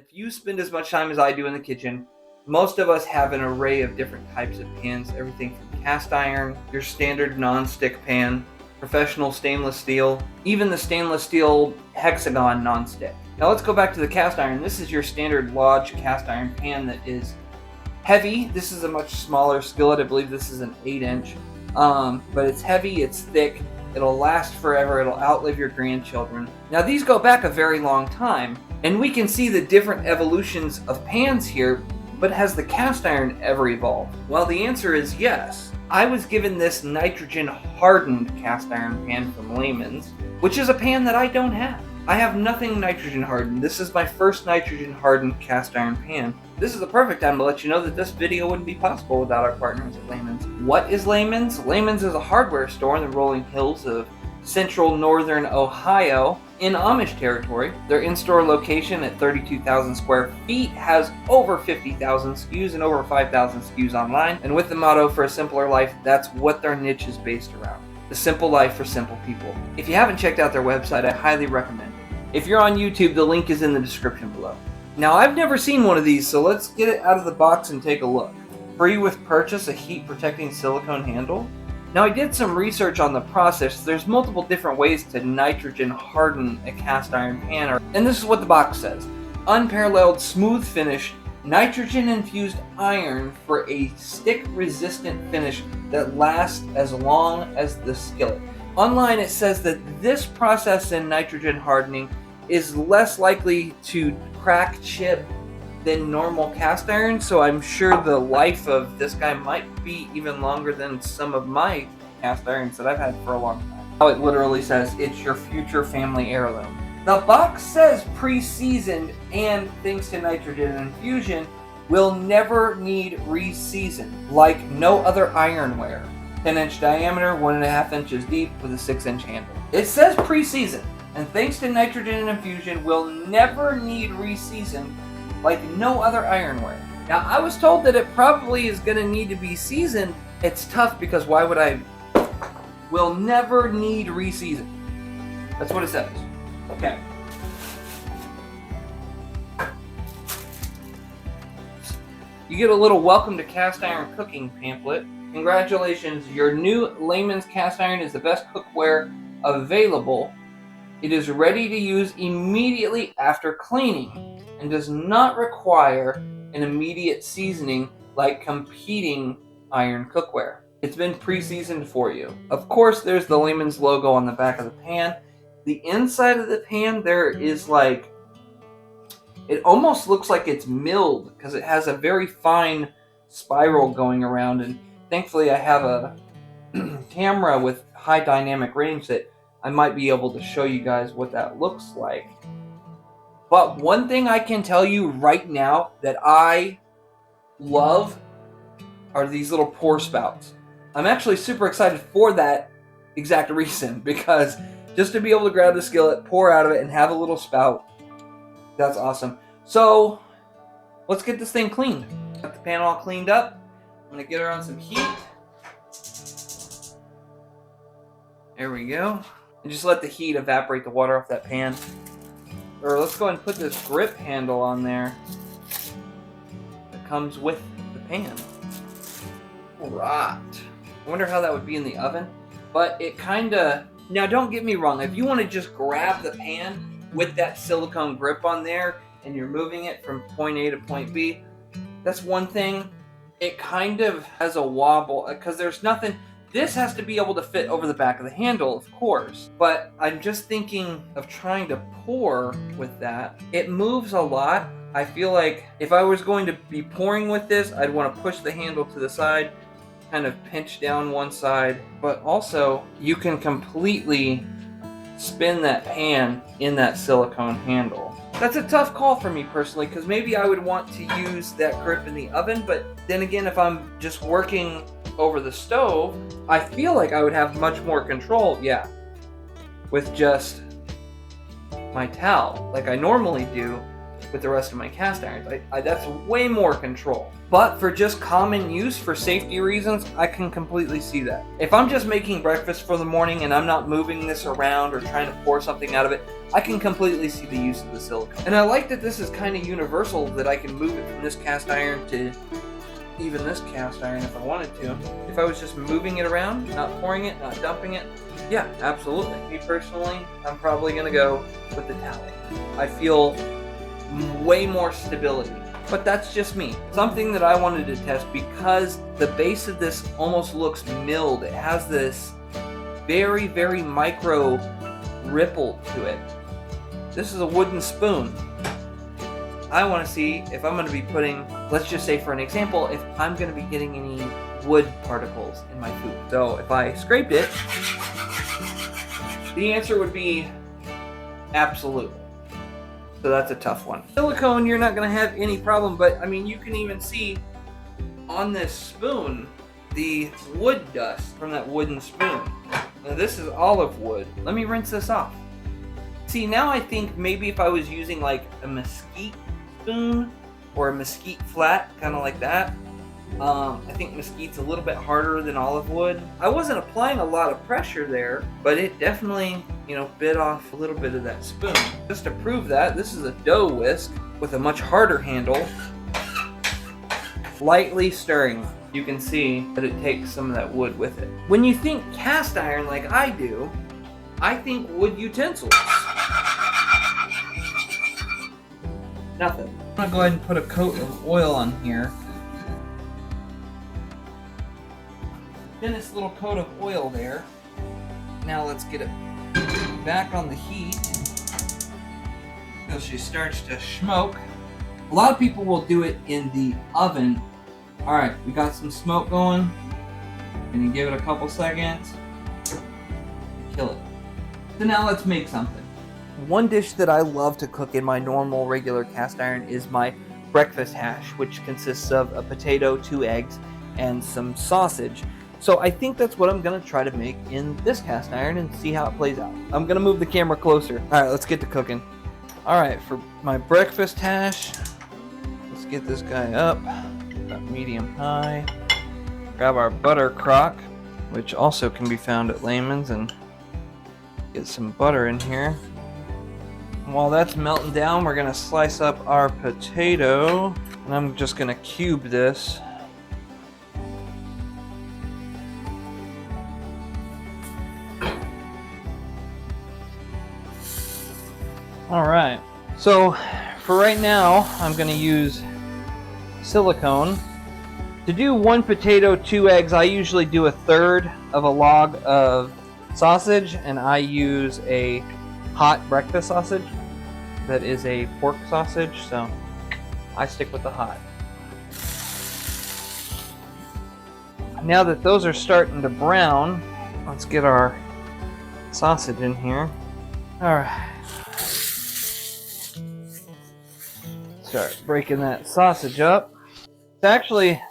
If you spend as much time as I do in the kitchen, most of us have an array of different types of pans, everything from cast iron, your standard non-stick pan, professional stainless steel, even the stainless steel hexagon non-stick. Now let's go back to the cast iron. This is your standard Lodge cast iron pan that is heavy. This is a much smaller skillet. I believe this is an 8-inch, but it's heavy, it's thick, it'll last forever, it'll outlive your grandchildren. Now these go back a very long time, and we can see the different evolutions of pans here, but has the cast iron ever evolved? Well, the answer is yes. I was given this nitrogen hardened cast iron pan from Lehman's, which is a pan that I don't have. I have nothing nitrogen hardened. This is my first nitrogen hardened cast iron pan. This is the perfect time to let you know that this video wouldn't be possible without our partners at Lehman's. What is Lehman's? Lehman's is a hardware store in the rolling hills of central northern Ohio in Amish territory. Their in-store location at 32,000 square feet has over 50,000 SKUs and over 5,000 SKUs online. And with the motto for a simpler life, that's what their niche is based around. The simple life for simple people. If you haven't checked out their website, I highly recommend it. If you're on YouTube, the link is in the description below. Now, I've never seen one of these, so let's get it out of the box and take a look. Free with purchase, a heat protecting silicone handle. Now, I did some research on the process. There's multiple different ways to nitrogen harden a cast iron pan, and this is what the box says. Unparalleled smooth finish, nitrogen infused iron for a stick resistant finish that lasts as long as the skillet. Online it says that this process in nitrogen hardening is less likely to crack, chip than normal cast iron, so I'm sure the life of this guy might be even longer than some of my cast irons that I've had for a long time. How it literally says, it's your future family heirloom. The box says pre-seasoned, and thanks to nitrogen infusion, will never need re-season, like no other ironware. 10-inch diameter, 1.5 inches deep with a 6-inch handle. It says pre-seasoned, and thanks to nitrogen infusion, will never need re-seasoned like no other ironware. Now, I was told that it probably is going to need to be seasoned. It's tough because why would I? Will never need re-season. That's what it says. Okay. You get a little welcome to cast iron cooking pamphlet. Congratulations, your new Lehman's cast iron is the best cookware available. It is ready to use immediately after cleaning and does not require an immediate seasoning like competing iron cookware. It's been pre-seasoned for you. Of course, there's the Lehman's logo on the back of the pan. The inside of the pan there is like, it almost looks like it's milled because it has a very fine spiral going around, and thankfully I have a camera with high dynamic range that I might be able to show you guys what that looks like. But one thing I can tell you right now that I love are these little pour spouts. I'm actually super excited for that exact reason, because just to be able to grab the skillet, pour out of it, and have a little spout, that's awesome. So let's get this thing cleaned. Got the pan all cleaned up. I'm going to get her on some heat. There we go. And just let the heat evaporate the water off that pan. Or let's go ahead and put this grip handle on there that comes with the pan. Right. I wonder how that would be in the oven. But it kind of... Now, don't get me wrong. If you want to just grab the pan with that silicone grip on there and you're moving it from point A to point B, that's one thing. It kind of has a wobble because there's nothing... This has to be able to fit over the back of the handle, of course. But I'm just thinking of trying to pour with that. It moves a lot. I feel like if I was going to be pouring with this, I'd want to push the handle to the side, kind of pinch down one side. But also, you can completely spin that pan in that silicone handle. That's a tough call for me personally, because maybe I would want to use that grip in the oven, but then again, if I'm just working over the stove, I feel like I would have much more control, with just my towel, like I normally do with the rest of my cast irons. That's way more control. But for just common use, for safety reasons, I can completely see that. If I'm just making breakfast for the morning and I'm not moving this around or trying to pour something out of it, I can completely see the use of the silicone. And I like that this is kind of universal, that I can move it from this cast iron to even this cast iron if I wanted to. If I was just moving it around, not pouring it, not dumping it, yeah, absolutely. Me personally, I'm probably gonna go with the towel. I feel way more stability. But that's just me. Something that I wanted to test, because the base of this almost looks milled. It has this very, very micro ripple to it. This is a wooden spoon. I want to see if I'm going to be putting, let's just say for an example, if I'm going to be getting any wood particles in my food. So if I scraped it, the answer would be absolutely. So that's a tough one. Silicone, you're not going to have any problem, but I mean, you can even see on this spoon the wood dust from that wooden spoon. Now this is olive wood. Let me rinse this off. See, now I think maybe if I was using like a mesquite spoon or a mesquite flat, kind of like that. I think mesquite's a little bit harder than olive wood. I wasn't applying a lot of pressure there, but it definitely, bit off a little bit of that spoon. Just to prove that, this is a dough whisk with a much harder handle. Lightly stirring, you can see that it takes some of that wood with it. When you think cast iron like I do, I think wood utensils. Nothing. I'm gonna go ahead and put a coat of oil on here. Then this little coat of oil there. Now let's get it back on the heat until she starts to smoke. A lot of people will do it in the oven. Alright, we got some smoke going. And you give it a couple seconds. Kill it. So now let's make something. One dish that I love to cook in my normal regular cast iron is my breakfast hash, which consists of a potato, 2 eggs, and some sausage. So I think that's what I'm going to try to make in this cast iron and see how it plays out. I'm going to move the camera closer. Alright, let's get to cooking. Alright, for my breakfast hash, let's get this guy up. About medium high. Grab our butter crock, which also can be found at Lehman's, and get some butter in here. While that's melting down, we're going to slice up our potato, and I'm just going to cube this. Alright, so for right now, I'm going to use silicone. To do 1 potato, 2 eggs, I usually do 1/3 of a log of sausage, and I use a hot breakfast sausage that is a pork sausage, so I stick with the hot. Now that those are starting to brown, let's get our sausage in here. Alright. Start breaking that sausage up. It's actually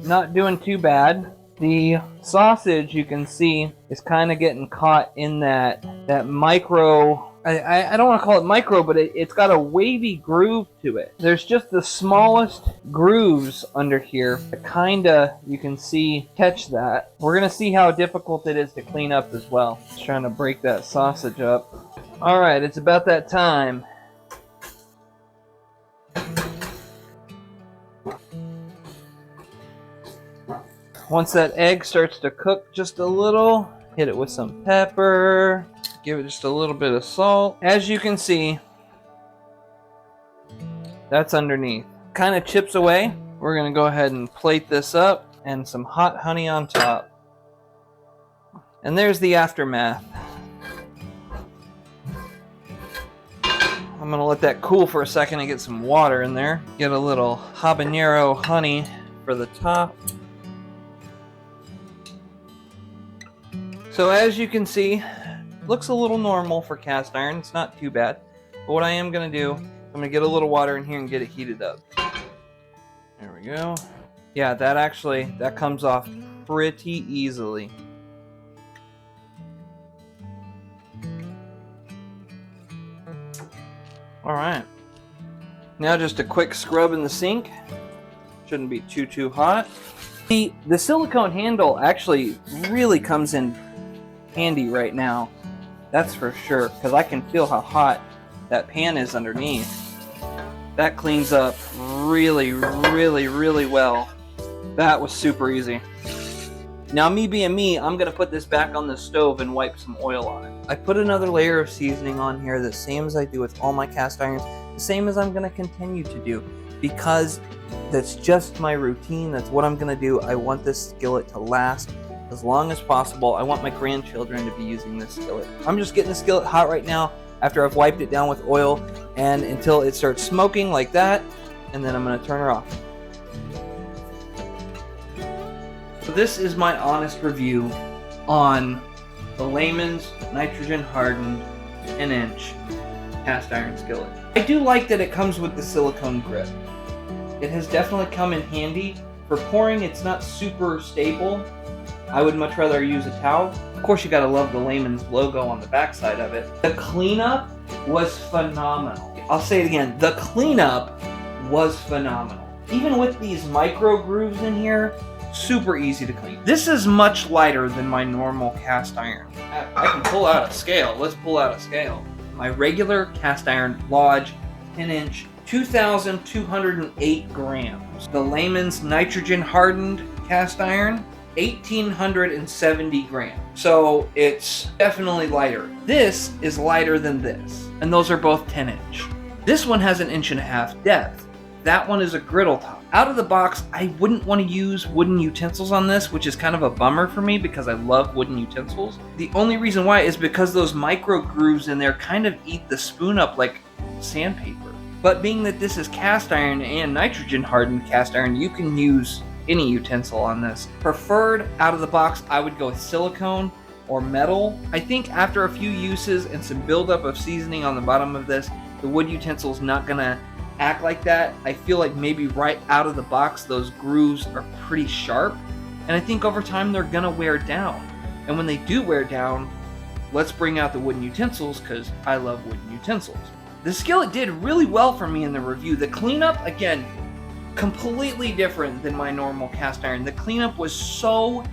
not doing too bad. The sausage, you can see, is kind of getting caught in that micro, I don't want to call it micro, but it's got a wavy groove to it. There's just the smallest grooves under here that kind of, you can see, catch that. We're going to see how difficult it is to clean up as well. Just trying to break that sausage up. Alright, it's about that time. Once that egg starts to cook just a little, hit it with some pepper, give it just a little bit of salt. As you can see, that's underneath. Kind of chips away. We're going to go ahead and plate this up, and some hot honey on top. And there's the aftermath. I'm going to let that cool for a second and get some water in there. Get a little habanero honey for the top. So as you can see, looks a little normal for cast iron. It's not too bad. But what I am going to do, I'm going to get a little water in here and get it heated up. There we go. Yeah, that comes off pretty easily. Alright. Now just a quick scrub in the sink. Shouldn't be too hot. The silicone handle actually really comes in handy right now. That's for sure, because I can feel how hot that pan is underneath. That cleans up really, really, really well. That was super easy. Now, me being me, I'm going to put this back on the stove and wipe some oil on it. I put another layer of seasoning on here, the same as I do with all my cast irons, the same as I'm going to continue to do, because that's just my routine. That's what I'm going to do. I want this skillet to last as long as possible. I want my grandchildren to be using this skillet. I'm just getting the skillet hot right now after I've wiped it down with oil, and until it starts smoking like that, and then I'm going to turn her off. So this is my honest review on the Lehman's nitrogen hardened 10-inch cast iron skillet. I do like that it comes with the silicone grip. It has definitely come in handy. For pouring, it's not super stable. I would much rather use a towel. Of course, you gotta love the Lehman's logo on the backside of it. The cleanup was phenomenal. I'll say it again, the cleanup was phenomenal. Even with these micro grooves in here, super easy to clean. This is much lighter than my normal cast iron. I can pull out a scale. Let's pull out a scale. My regular cast iron Lodge 10-inch, 2,208 grams. The Lehman's nitrogen hardened cast iron, 1,870 grams. So it's definitely lighter. This is lighter than this, and those are both 10-inch. This one has 1.5 inches depth. That one is a griddle top. Out of the box, I wouldn't want to use wooden utensils on this, which is kind of a bummer for me because I love wooden utensils. The only reason why is because those micro grooves in there kind of eat the spoon up like sandpaper. But being that this is cast iron and nitrogen hardened cast iron, you can use any utensil on this. Preferred out of the box, I would go with silicone or metal. I think after a few uses and some buildup of seasoning on the bottom of this, the wood utensil is not gonna act like that. I feel like maybe right out of the box those grooves are pretty sharp, and I think over time they're gonna wear down. And when they do wear down, let's bring out the wooden utensils because I love wooden utensils. The skillet did really well for me in the review. The cleanup, again, completely different than my normal cast iron. The cleanup was so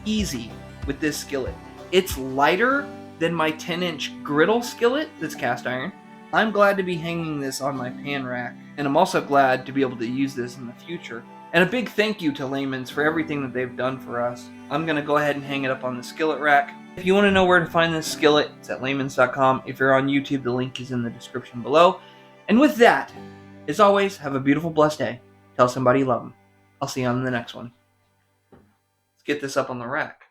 easy with this skillet. It's lighter than my 10-inch griddle skillet that's cast iron. I'm glad to be hanging this on my pan rack, and I'm also glad to be able to use this in the future. And a big thank you to Lehman's for everything that they've done for us. I'm going to go ahead and hang it up on the skillet rack. If you want to know where to find this skillet, it's at lehmans.com. If you're on YouTube, the link is in the description below. And with that, as always, have a beautiful, blessed day. Tell somebody you love them. I'll see you on the next one. Let's get this up on the rack.